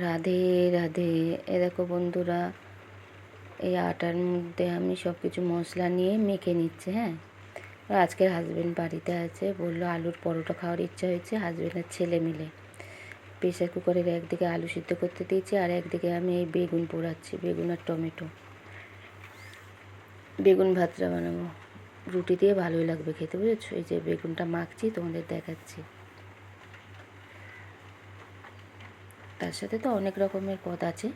রাধে রাধে। এ দেখো বন্ধুরা, এই আটার মধ্যে আমি সব কিছু মশলা নিয়ে মেখে নিচ্ছি। হ্যাঁ, আজকের হাজব্যান্ড বাড়িতে আছে, বললো আলুর পরোটা খাওয়ার ইচ্ছা হয়েছে। হাজব্যান্ডের ছেলে মিলে প্রেশার কুকারের একদিকে আলু সিদ্ধ করতে দিয়েছি, আর একদিকে আমি এই বেগুন পোড়াচ্ছি, বেগুন আর টমেটো। বেগুন ভাতটা বানাবো, রুটি দিয়ে ভালোই লাগবে খেতে, বুঝেছো? এই যে বেগুনটা মাখছি, তোমাদের দেখাচ্ছি। তার সাথে তো অনেক রকমের পদ আছে।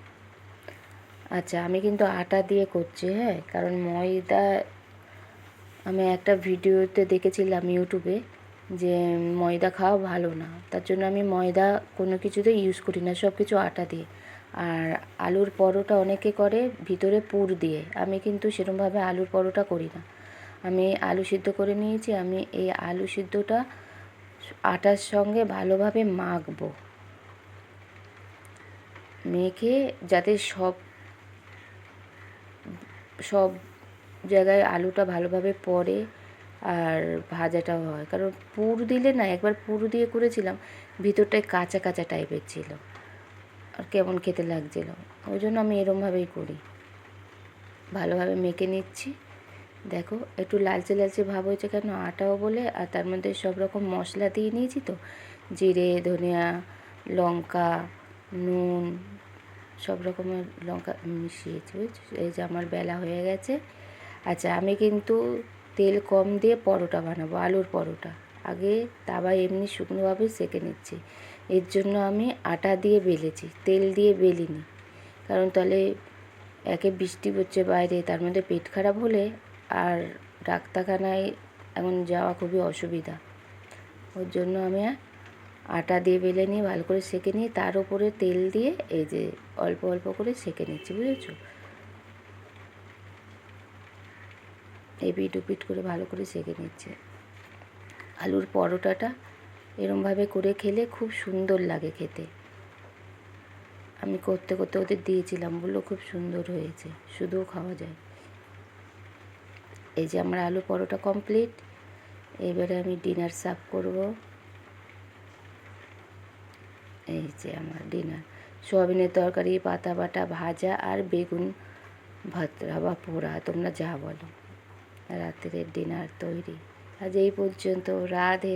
আচ্ছা, আমি কিন্তু আটা দিয়ে করছি, হ্যাঁ, কারণ ময়দা আমি একটা ভিডিওতে দেখেছিলাম ইউটিউবে যে ময়দা খাওয়া ভালো না, তার জন্য আমি ময়দা কোনো কিছুতে ইউজ করি না, সব কিছু আটা দিয়ে। আর আলুর পরোটা অনেকে করে ভিতরে পুর দিয়ে, আমি কিন্তু সেরকমভাবে আলুর পরোটা করি না। আমি আলু সিদ্ধ করে নিয়েছি, আমি এই আলু সিদ্ধটা আটার সঙ্গে ভালোভাবে মাখবো, মেখে যাতে সব সব জায়গায় আলুটা ভালোভাবে পড়ে আর ভাজাটাও হয়। কারণ পুর দিলে না, একবার পুর দিয়ে করেছিলাম, ভিতরটায় কাঁচা কাঁচা টাইপের ছিল আর কেমন খেতে লাগছিল। ওই জন্য আমি এরমভাবেই করি, ভালোভাবে মেখে নিচ্ছি। দেখো একটু লালচে লালচে ভাব হয়েছে কেন, আটাও বলে, আর তার মধ্যে সব রকম মশলা দিয়ে নিয়েছি তো, জিরে, ধনিয়া, লঙ্কা, নুন, সব রকমের লঙ্কা মিশিয়েছি, বুঝছো? এই যে আমার বেলা হয়ে গেছে। আচ্ছা, আমি কিন্তু তেল কম দিয়ে পরোটা বানাবো, আলুর পরোটা। আগে তাওয়ায় এমনি শুকনোভাবে সেঁকে নিচ্ছি, এর জন্য আমি আটা দিয়ে বেলেছি, তেল দিয়ে বেলিনি। কারণ তাহলে একে বৃষ্টি পড়ছে বাইরে, তার মধ্যে পেট খারাপ হলে আর ডাক্তারখানায় এখন যাওয়া খুবই অসুবিধা। ওর জন্য আমি আটা দিয়ে বেলে নিয়ে ভালো করে সেঁকে নিয়ে তার উপরে তেল দিয়ে এই যে অল্প অল্প করে সেঁকে নিচ্ছি, বুঝেছো? এপিট ওপিট করে ভালো করে সেঁকে নিচ্ছে। আলুর পরোটাটা এরমভাবে করে খেলে খুব সুন্দর লাগে খেতে। আমি করতে করতে ওদের দিয়েছিলাম, বললো খুব সুন্দর হয়েছে, শুধুও খাওয়া যায়। এই যে আমার আলু পরোটা কমপ্লিট। এবারে আমি ডিনার সার্ভ করব। এই যে আমার ডিনার, সোয়াবিনের তরকারি, পাতা বাটা, ভাজা আর বেগুন ভর্তা বা পোড়া, তোমরা যা বলো। রাত্রের ডিনার তৈরি। আজ এই পর্যন্ত। রাধে।